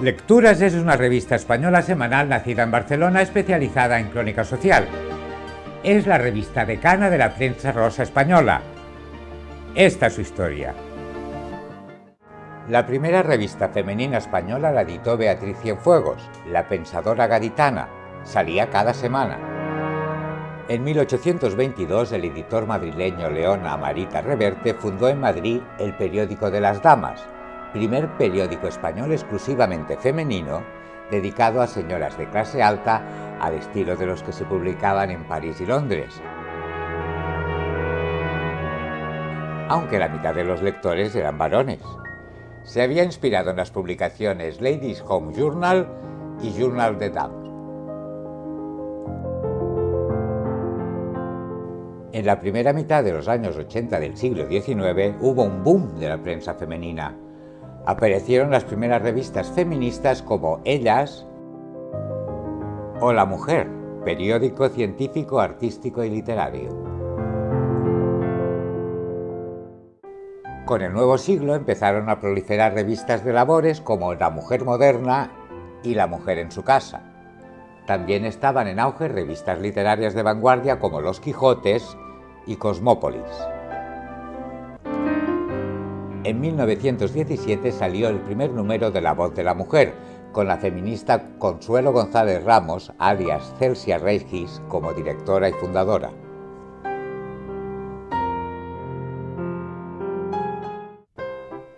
Lecturas es una revista española semanal nacida en Barcelona especializada en crónica social. Es la revista decana de la prensa rosa española. Esta es su historia. La primera revista femenina española la editó Beatriz Cienfuegos, La Pensadora Gaditana. Salía cada semana. En 1822, el editor madrileño León Amarita Reverte fundó en Madrid el Periódico de las Damas, primer periódico español exclusivamente femenino, dedicado a señoras de clase alta, al estilo de los que se publicaban en París y Londres. Aunque la mitad de los lectores eran varones. Se había inspirado en las publicaciones Ladies' Home Journal y Journal des Dames. En la primera mitad de los años 80 del siglo XIX hubo un boom de la prensa femenina. Aparecieron las primeras revistas feministas como Ellas o La Mujer, periódico científico, artístico y literario. Con el nuevo siglo empezaron a proliferar revistas de labores como La Mujer Moderna y La Mujer en su casa. También estaban en auge revistas literarias de vanguardia como Los Quijotes y Cosmópolis. En 1917 salió el primer número de La Voz de la Mujer, con la feminista Consuelo González Ramos, alias Celsia Regis, como directora y fundadora.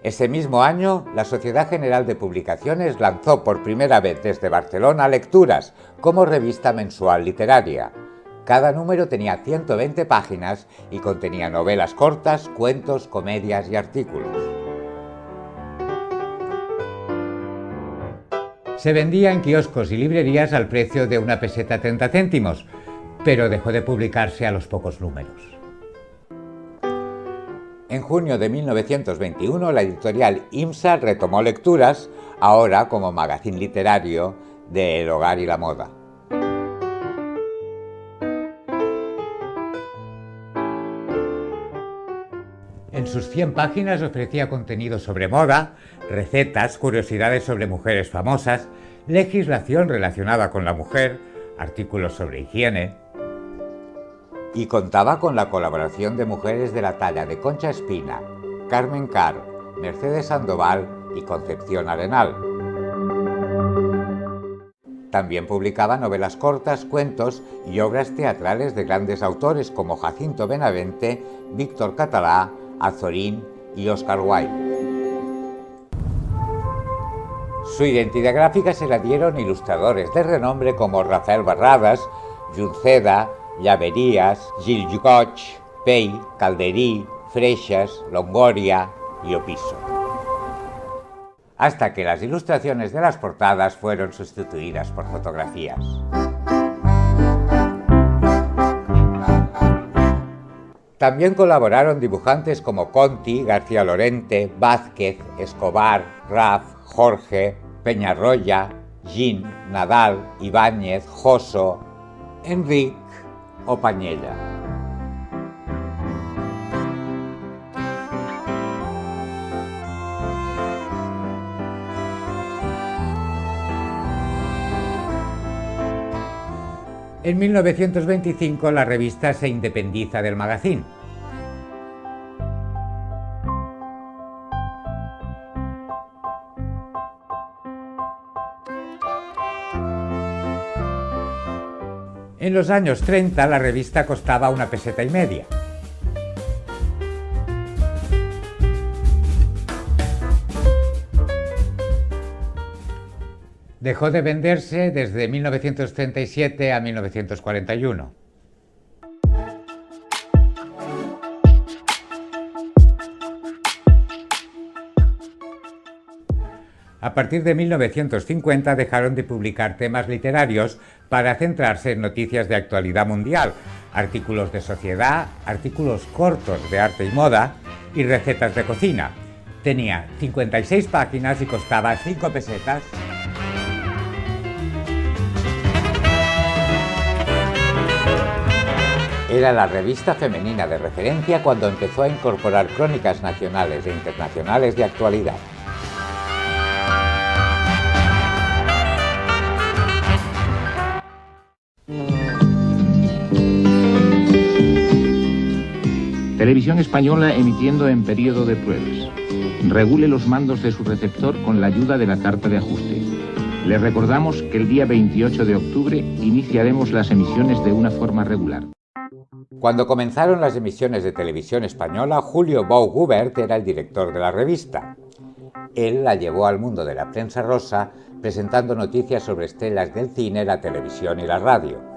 Ese mismo año, la Sociedad General de Publicaciones lanzó por primera vez desde Barcelona Lecturas, como revista mensual literaria. Cada número tenía 120 páginas y contenía novelas cortas, cuentos, comedias y artículos. Se vendía en kioscos y librerías al precio de 1 peseta 30 céntimos, pero dejó de publicarse a los pocos números. En junio de 1921, la editorial IMSA retomó Lecturas, ahora como magazín literario de El Hogar y la Moda. En sus 100 páginas ofrecía contenido sobre moda, recetas, curiosidades sobre mujeres famosas, legislación relacionada con la mujer, artículos sobre higiene. Y contaba con la colaboración de mujeres de la talla de Concha Espina, Carmen Carr, Mercedes Sandoval y Concepción Arenal. También publicaba novelas cortas, cuentos y obras teatrales de grandes autores como Jacinto Benavente, Víctor Catalá, Azorín y Oscar Wilde. Su identidad gráfica se la dieron ilustradores de renombre como Rafael Barradas, Junceda, Llaverías, Gil Goig, Pey, Calderí, Freixas, Longoria y Opiso. Hasta que las ilustraciones de las portadas fueron sustituidas por fotografías. También colaboraron dibujantes como Conti, García Lorente, Vázquez, Escobar, Raf, Jorge, Peñarroya, Gin, Nadal, Ibáñez, Joso, Enric o Pañella. En 1925 la revista se independiza del magazine. En los años 30 la revista costaba 1 peseta y media. Dejó de venderse desde 1937 a 1941. A partir de 1950 dejaron de publicar temas literarios para centrarse en noticias de actualidad mundial, artículos de sociedad, artículos cortos de arte y moda y recetas de cocina. Tenía 56 páginas y costaba 5 pesetas. Era la revista femenina de referencia cuando empezó a incorporar crónicas nacionales e internacionales de actualidad. Televisión Española emitiendo en periodo de pruebas. Regule los mandos de su receptor con la ayuda de la tarta de ajuste. Le recordamos que el día 28 de octubre iniciaremos las emisiones de una forma regular. Cuando comenzaron las emisiones de Televisión Española, Julio Bou-Gubert era el director de la revista. Él la llevó al mundo de la prensa rosa, presentando noticias sobre estrellas del cine, la televisión y la radio.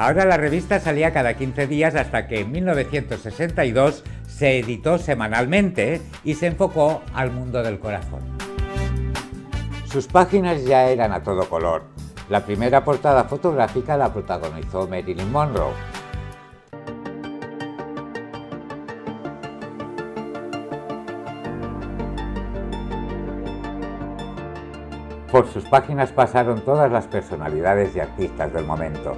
Ahora la revista salía cada 15 días hasta que en 1962 se editó semanalmente y se enfocó al mundo del corazón. Sus páginas ya eran a todo color. La primera portada fotográfica la protagonizó Marilyn Monroe. Por sus páginas pasaron todas las personalidades y artistas del momento.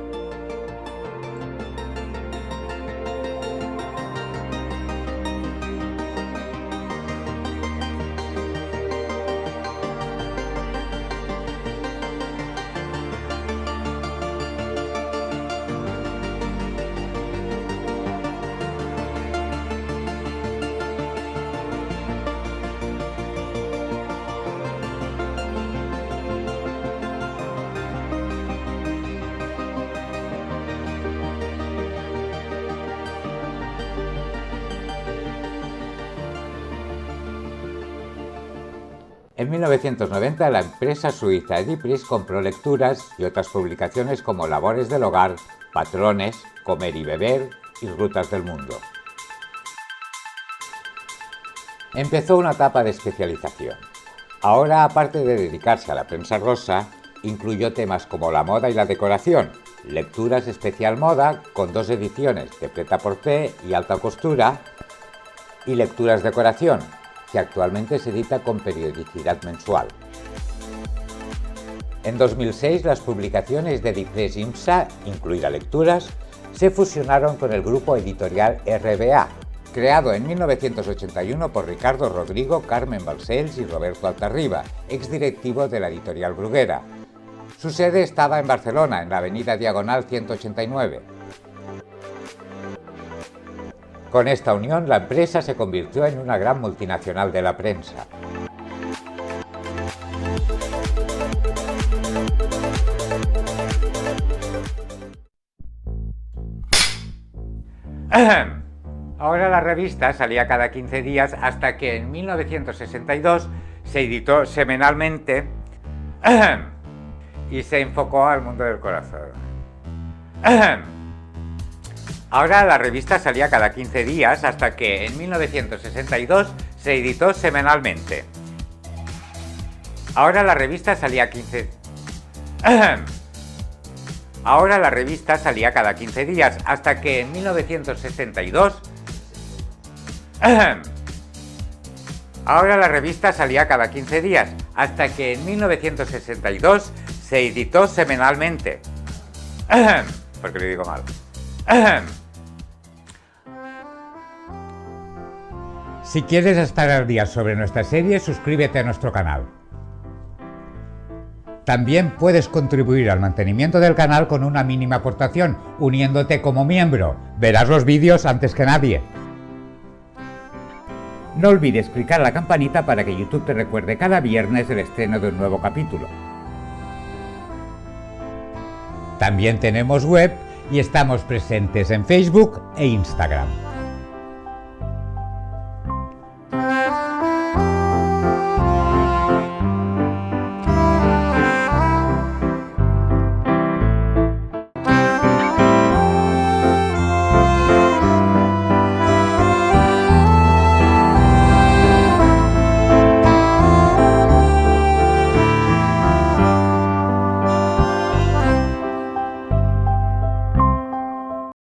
En 1990 la empresa suiza Edipris compró Lecturas y otras publicaciones como Labores del Hogar, Patrones, Comer y Beber y Rutas del Mundo. Empezó una etapa de especialización. Ahora, aparte de dedicarse a la prensa rosa, incluyó temas como la moda y la decoración, Lecturas Especial Moda, con 2 ediciones de prêt-à-porter y alta costura, y Lecturas Decoración, que actualmente se edita con periodicidad mensual. En 2006 las publicaciones de Edipres IMSA, incluidas Lecturas, se fusionaron con el grupo editorial RBA, creado en 1981 por Ricardo Rodrigo, Carmen Balcells y Roberto Altarriba, exdirectivo de la editorial Bruguera. Su sede estaba en Barcelona, en la avenida Diagonal 189. Con esta unión, la empresa se convirtió en una gran multinacional de la prensa. Ahora la revista salía cada 15 días hasta que en 1962 se editó semanalmente y se enfocó al mundo del corazón. Ahora la revista salía cada 15 días hasta que en 1962 se editó semanalmente. Ahora la revista salía Ahora la revista salía cada 15 días hasta que en 1962 Ahora la revista salía cada 15 días hasta que en 1962 se editó semanalmente. Porque lo digo mal. Si quieres estar al día sobre nuestra serie, suscríbete a nuestro canal. También puedes contribuir al mantenimiento del canal con una mínima aportación, uniéndote como miembro. Verás los vídeos antes que nadie. No olvides clicar la campanita para que YouTube te recuerde cada viernes el estreno de un nuevo capítulo. También tenemos web y estamos presentes en Facebook e Instagram.